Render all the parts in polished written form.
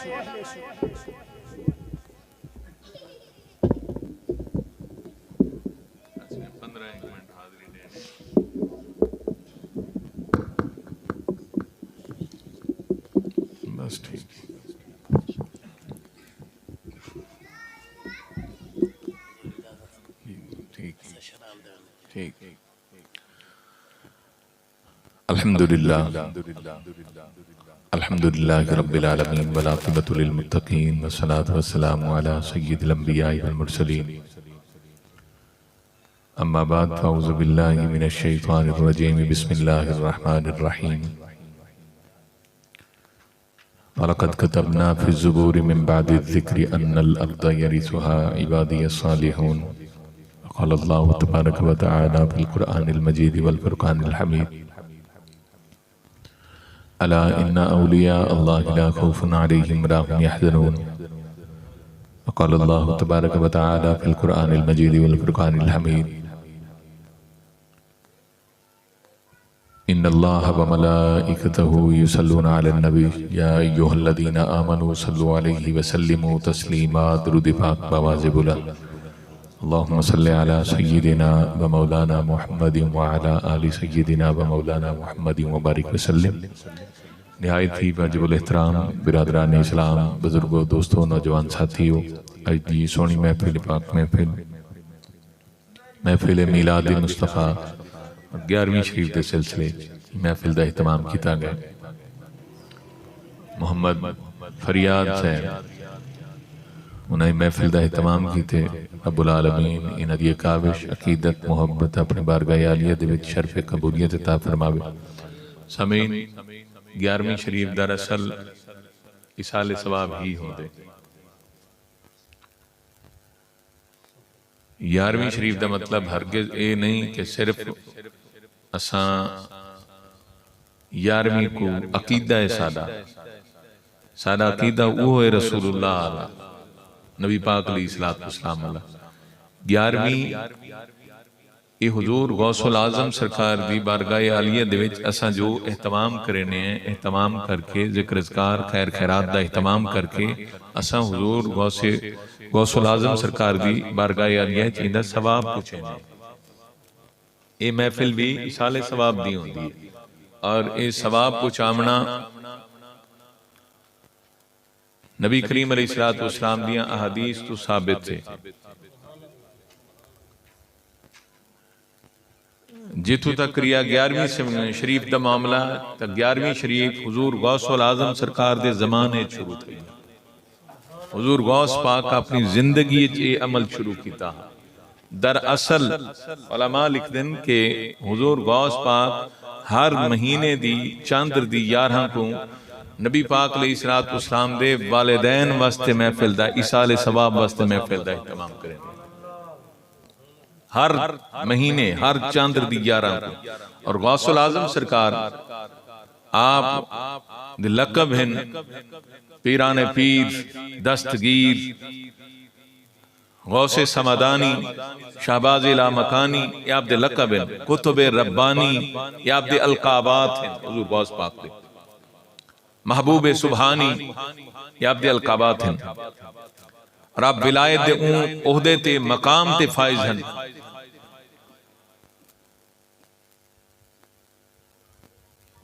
बस ठीक ठीक ठीक। अल्हम्दुलिल्लाह अल्हम्दुलिल्लाह रब्बिल आलमीन वल आक़िबतु लिल मुत्तक़ीन वस्सलातु वस्सलामु अला सय्यिदिल अंबिया'i वल मुरसलीन। अम्मा बाद फ़अऊज़ु बिल्लाहि मिनश शैतानिर रजीम बिस्मिल्लाहिर रहमानिर रहीम। वलक़द कतबना फ़िज़ ज़ुबूरि मिन बअदि ज़िक्रि अन्नल अर्ज़ यरिसुहा इबादियस सालिहून। क़ालल्लाहु तबारक व तआला फ़िल क़ुरआनिल मजीद वल फ़ुरक़ानिल हमीद। अला इन्ना औलिया अल्लाहि ला खौफ़ुन अलैहिम व ला हुम यहज़नून। क़ालल्लाहु तबारक व तआला फ़िल क़ुरआनिल मजीद वल फ़ुरक़ानिल हमीद। इन्नल्लाह व मलाइकतहु युसल्लूना अलन नबी या अय्युहल्लज़ीना आमनू सल्लु अलैहि व सल्लिमू तस्लीमा। दुरूद पाक बआवाज़ बुलंद। अल्लाहुम्मा सल्लि अला सय्यिदिना व मौलाना मुहम्मदिन व अला आलि सय्यिदिना व मौलाना मुहम्मदिन व बारिक व सल्लिम। निहायत ही वाजिबुल एहतराम बिरादरान इस्लाम, बुजुर्गों, दोस्तों, नौजवान साथियों, आज की सोनी महफिल पाक महफिल मीलाद मुस्तफ़ा 11वीं शरीफ के सिलसिले महफिल का एहतमाम किया गया। मोहम्मद फरियाद साहब उन्हें महफिल का एहतमाम किए। रब्बुल आलमीन इन्हां दी काविश अकीदत मुहब्बत अपने बारगाह आलिया दे विच शर्फ कबूलियत अता फरमावे। समीन 11वीं शरीफ दरअसल इसाले सवाब ही होंदे। 11वीं शरीफ का मतलब हरगिज़ ये नहीं कि सिर्फ असां 11वीं को अकीदा है सादा अकीदा वो है रसूलुल्लाह नबी पाक अलैहिस्सलातु वस्सलाम। 11वीं ये हुजूर गौसुल आज़म सरकार दी बारगाह आलिया दे विच असां जो एहतमाम करने हैं, एहतमाम करके ज़िक्र अज़कार खैर खैरात दा एहतमाम करके असां हुजूर गौसुल आज़म सरकार दी बारगाह आलिया च इंदा सवाब पूछे ने। ये महफिल भी इसाले सवाब दी होंदी है और ये सवाब पुछावना नबी करीम अलैहिस्सलातु वस्सलाम दी अहादीस तो साबित है। जिथों तक रिया 11वीं शरीफ का मामला तो 11वीं शरीफ हुजूर गौसुल आज़म सरकार के जमाने शुरू थी। हुजूर गौस पाक अपनी जिंदगी ये अमल शुरू किया। दरअसल उलमा लिखते हैं कि हुजूर गौस पाक हर महीने दी चंद्र दी 11 को नबी पाक अलैहिस्सलातु वस्सलाम दे वालिदैन वास्ते महफिल दा इसाले सवाब वास्ते महफिल दा एहतमाम करें। हर महीने हर चंद्र दी 11 को। और गौसुल आज़म सरकार आप दे लक़ब हैं पीराने पीर, दस्तगीर, गौसे समदानी, शहबाज़ ला मकानी, ये आप दे लक़ब हैं। कुतुबे रब्बानी ये आप दे अलक़ाबात हैं। हुजूर गौस पाक दे महबूब सुबहानी ये आप दे अलक़ाबात हैं। और आप विलायत दे ओहदे ते मकाम ते फाइज हैं।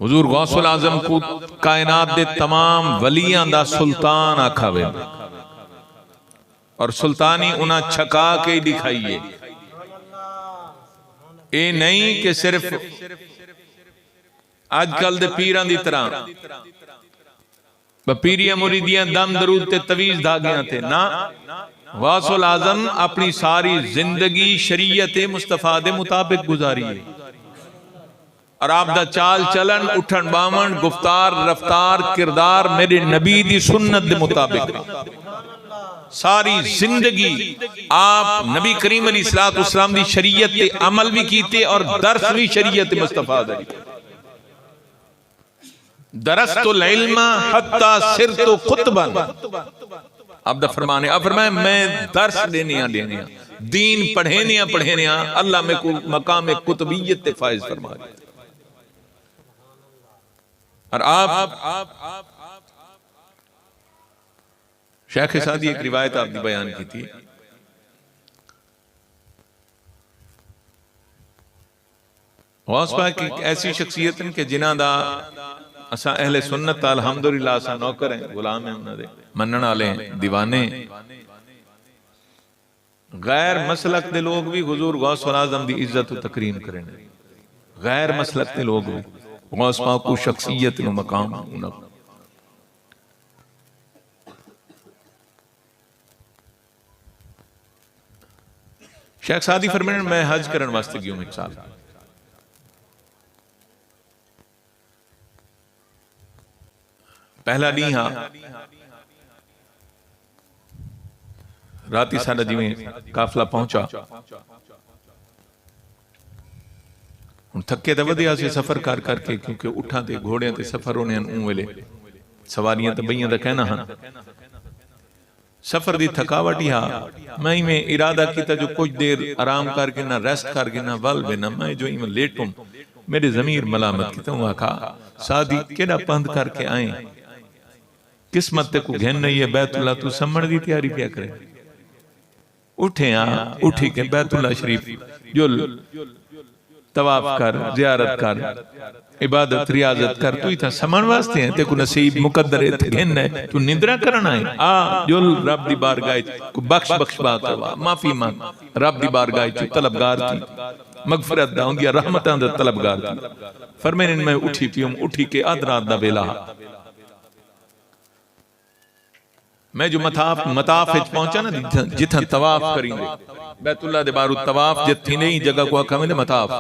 हुजूर गौसुल आज़म को कायनात दे तमाम वलियां दा सुल्तान आखा वे और सुल्तानी उन्हें छका के दिखाइए। ये नहीं कि सिर्फ आजकल दे पीरां दी तरह पीरिया मुरीदियां दम दरूद ते तवीज धागियां थे ना। गौसुल आज़म अपनी सारी जिंदगी शरीयत मुस्तफा दे मुताबिक गुजारी है और आप दा चाल चलन उठन बावन गुफ्तार रफ्तार किरदार मेरे नबी दी सुन्नत दे मुताबिक। सारी जिंदगी आप नबी करीम अलैहिस्सलातु वस्सलाम दी शरीयत ते अमल भी कीते और दर्स भी शरीयत मुस्तफा दा। दरस्तुल इल्मा हत्ता सिरतु खुतबन। अब दा फरमाने अब फरमाए मैं दर्स देने दीन पढ़ेने अल्लाह में को मकाम कुतुबियत ते फाइज फरमा। और आप शेख सादी एक रिवायत आपने बयान की थी, गौस पाक की ऐसी शख्सियत कि जिन्हां दा असा अहले सुन्नत अल्हम्दुलिल्लाह असा नौकर हैं, गुलाम हैं, उन्हां दे मनण वाले हैं, दीवाने। गैर मसलक दे लोग भी हुजूर गौसुल आजम दी इज्जत और तकरीम करें। गैर मसलक दे लोग भी गौस पाक को शख्सियत नु मकाम उन्हां। शेख सादी फरमाने मैं हज करन वास्ते गयो एक साल। पहला डी हाँ राती साडा जिवें काफला पहुंचा, हुण थके तो वधिया से सफर कर करके, क्योंकि उठां ते घोड़ियां ते सफर होने उं वेले सवारियां तो बईयां दा कहना हन। सफर दी थकावट ही हा। मैं इवें इरादा किया जो कुछ देर आराम करके ना रेस्ट करके ना वल वे ना मैं जो इवें लेटूं, मेरे जमीर मलामत की तू आखा सादी केड़ा पंध करके आए, किस्मत ते को घेन नहीं है, बैतुल्ला तू समण दी तैयारी पिया करे। उठे उठी के बैतुल्ला शरीफ जो तवाफ कर, जियारत कर, इबादत रियाजत कर, तू इथा समण वास्ते है, ते को नसीब मुकद्दर इथे घेन है, तू निंद्रा करना है। आ जो रब दी बारगाह को बख्श बख्शबा करवा, माफी मांग, रब दी बारगाह च तलबगार थी, मगफरत दा होंगी, रहमतां दा तलबगार थी। फरमाने मैं उठी पियूं, उठी के आध रात दा वेला मैं जो मताफ पहुंचा ना, जिथा तवाफ करेंगे बैतुल्ला दे बारू तवाफ जिथी नहीं जगह को आखा में मताफ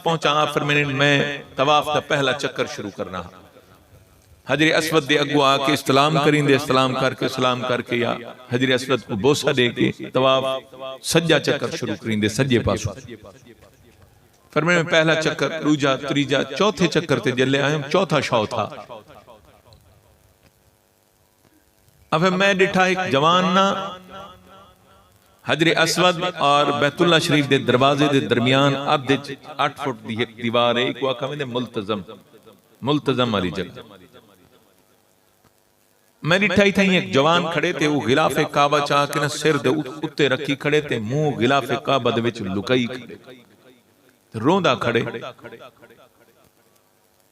पहुंचा। फिर मैं तवाफ का पहला चक्कर शुरू करना, हजरे असवद दे अगो आके इस्लाम करेंगे, इस्लाम करके या हजरे असवद को बोसा दे के तवाफ सज्जा चक्कर शुरू करेंगे सज्जे पासों। फिर मैं पहला चक्कर, दूजा, तीजा, चौथे चक्कर ते जल्ले आए, चौथा शौ था। अब मैं डिठा एक जवान ना हजरे असवद और बैतुल्ला शरीफ दे दरवाजे दे दरमियान आधे 8 फुट दी एक दीवार है, एक आखा में मुल्तजम वाली जगह। मैं डिठा ही था एक जवान खड़े थे, वो गिलाफे काबा चाह के ना सिर दे उत्ते रखी खड़े थे, मुंह गिलाफे काबा दे विच लुकाई खड़े, रोंदा खड़े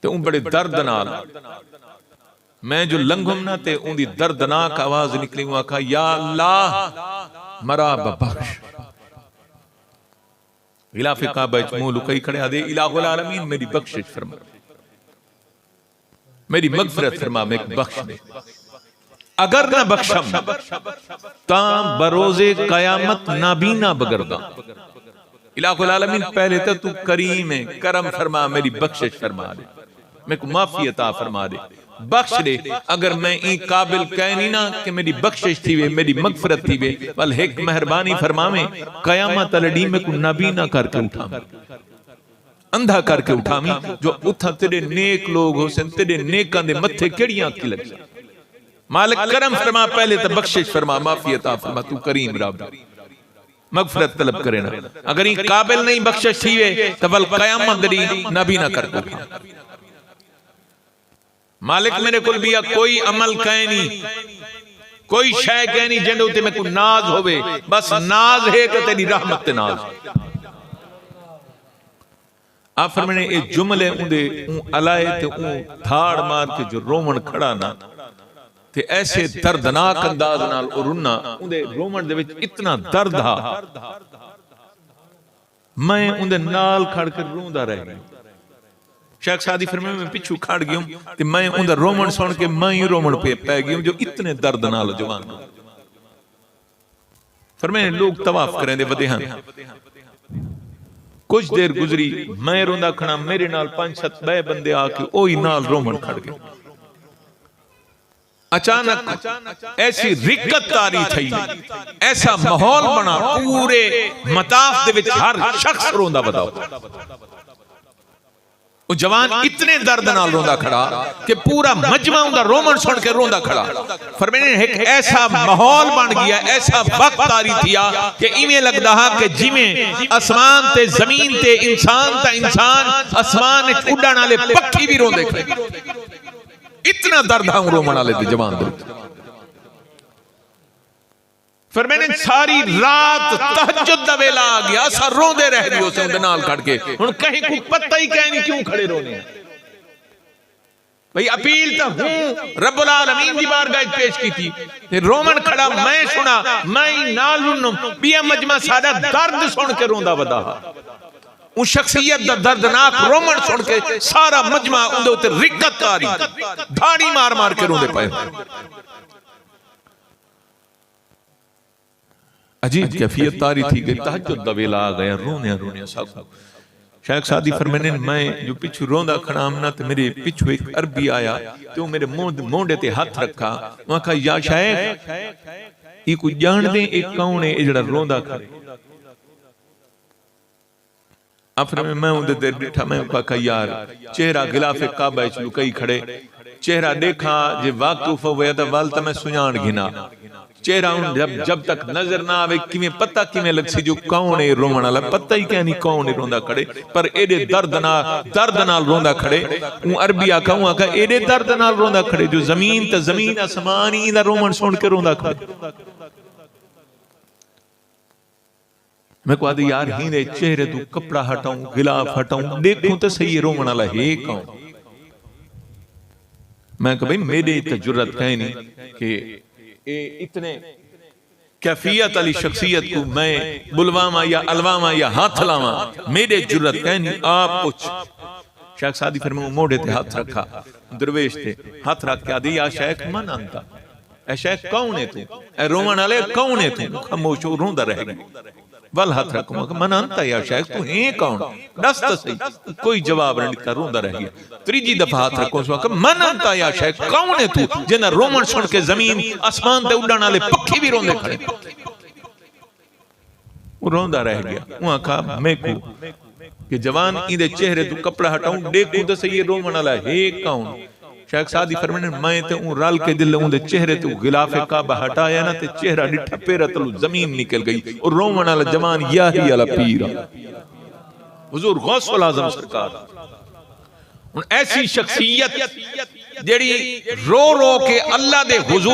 ते उन बड़े दर्द नाल मैं जो लंघुम ना ते उनकी दर्दनाक आवाज निकली, वो आखा या अल्लाह मरा बख्श। गिलाफे काबा च मुंह लुकाई खड़े आदे इलाहुल आलमीन मेरी बख्शिश फरमा, मेरी मगफरत फरमा, मैं बख्श दे। अगर ना बख्शम ता बरोजे कयामत नाबीना बगरदा। इलाहुल आलमीन पहले तो तू करीम है, करम फरमा, मेरी बख्शिश फरमा दे, मेरे को माफी अता फरमा दे, बख्श दे। अगर मैं ई काबिल कहनी ना कि मेरी बख्शिश थी वे, मेरी मगफरत थी वे, बल एक मेहरबानी फरमावे, कयामत अलडी में को नबी ना करके उठावे, अंधा करके उठावी, जो उथा तेरे नेक लोग हो सन, तेरे नेकां दे मथे केड़ियां अखी लग। मालिक करम फरमा, पहले तो बख्शिश फरमा, माफी अता फरमा, तू करीम रब मगफरत तलब करे ना। अगर ई काबिल नहीं बख्शिश थी वे तो बल कयामत अलडी नबी ना करके उठावे। मालिक मेरे को भी कोई अमल कहनी, कोई शय कहनी जिंदे उते मैं को नाज होवे, बस नाज है कि तेरी रहमत ते नाज। आप फरमाने ये जुमले उंदे अलाए ते धाड़ मार के जो रोमन खड़ा ना, ते ऐसे दर्दनाक अंदाज नाल रुना, उंदे रोमन दे विच इतना दर्द हा, मैं उंदे नाल खड़ के रोंदा रह गया। शेख सादी फरमाया मैं पिछू खड़ गया ते मैं उनदा रोमन सुन के मैं ही रोमन पे पै गया, जो इतने दर्द नाल जवान। फरमाया लोग तवाफ करें दे वदे हन, कुछ देर गुजरी, मैं रोंदा खड़ा, मेरे नाल 5-7 बे बंदे आके ओही नाल रोमन खड़ गए। अचानक ऐसी रिक्कत तारी थी, ऐसा माहौल बना, पूरे मताफ दे विच हर शख्स रोंदा बताओ। वो जवान इतने दर्द नाल रोंदा खड़ा कि पूरा मजमा उनका रोमन सुन के रोंदा खड़ा। फरमाने एक ऐसा माहौल बन गया, ऐसा वक्त तारी थिया कि इवें लगदा हा कि जिवें आसमान ते जमीन ते इंसान ता इंसान, आसमान विच उड़न वाले पक्षी भी रोंदे खड़े। इतना दर्द हा रोमन वाले दे जवान दे। फिर मैंने सारी रात तहज्जुद दा वेला आ गया, असा रोंदे रह गए उस उनदे नाल खड़ के। हुण कहीं कोई पता ही कहीं नहीं क्यों खड़े रोने भाई। अपील तो हूं रब्बुल आलमीन दी बारगाह पेश की थी, रोमन खड़ा मैं सुना, मैं नाल रुनू बिया मजमा साडा दर्द सुन के रोंदा वदा। उस शख्सियत दा दर्दनाक रोमन सुन के सारा मजमा उंदे उते रिक्कत आ रही, धाड़ी मार मार के रोंदे पए। अजीब कैफियत तारी थी गई, तहज्जुद दा वेला आ गया, रोने रोने सब। शेख सादी फरमाने मैं जो पिछू रोंदा खड़ा ना, तो मेरे पिछू एक अरबी आया तो मेरे मोंडे ते हाथ रखा। मैं कहा या शेख ये कोई जान दे एक कौन है जेड़ा रोंदा खड़े। अफर में मैं उधर देर बैठा, मैं कहा यार चेहरा गिलाफे काबा च लुकाई खड़े, चेहरा देखा जे वाकुफ होया तो वाल तो मैं सुजान गिना। चेहरा जब तक नजर ना आवे किवें पता किवें लग सी जो कौन है रोवण वाला, पता ही क्या नहीं कौन है रोंदा खड़े। पर एडे दर्द नाल रोंदा खड़े। ऊ अरबी आखा एडे दर्द नाल रोंदा खड़े जो जमीन ते जमीन आसमान ही दा रोमन सुन के रोंदा खड़े। मैं को आदि यार ही ने चेहरे तू कपड़ा हटाऊं, गिलाफ हटाऊं, देखूं तो सही रोमन वाला है कौन। मैं कहा भाई मेरे तो जुर्रत कहीं नहीं कि इतने कैफियत वाली शख्सियत को मैं बुलवामा या अलवामा या हाथ लावा, मेरे जुर्रत कहीं नहीं। आप कुछ शेख सादी फिर मैं मोढ़े ते हाथ रखा, दरवेश थे हाथ रख के आदि या शेख मन अंता, ए शेख कौन है तू, ए रोमन वाले कौन है तू। खामोश रोंदा रह गया। वल हाथ रखूंगा मन अंता या शेख तू है कौन, दस तो सही। कोई जवाब नहीं दिता, रोंदा रह गया। त्रीजी दफा हाथ रखो मन अंता या शेख कौन है तू, जिन्हें रोमन सुन के जमीन आसमान ते उड़न वाले पक्षी भी रोंदे खड़े। वो रोंदा रह गया। वो आखा मैं को कि जवान इदे चेहरे तू कपड़ा हटाऊं, देखूं तो सही रोमन वाला है कौन। शेख सादी फरमाने मैं ते ऊ रल के दिल उंदे चेहरे ते गिलाफे काबा हटाया ना, ते चेहरा डिठा पेरा तलू जमीन निकल गई। और रोमन वाला जवान याही वाला पीर हुजूर गौसुल आजम सरकार। ऐसी शख्सियत जेड़ी रो रो के अल्लाह दे हुजूर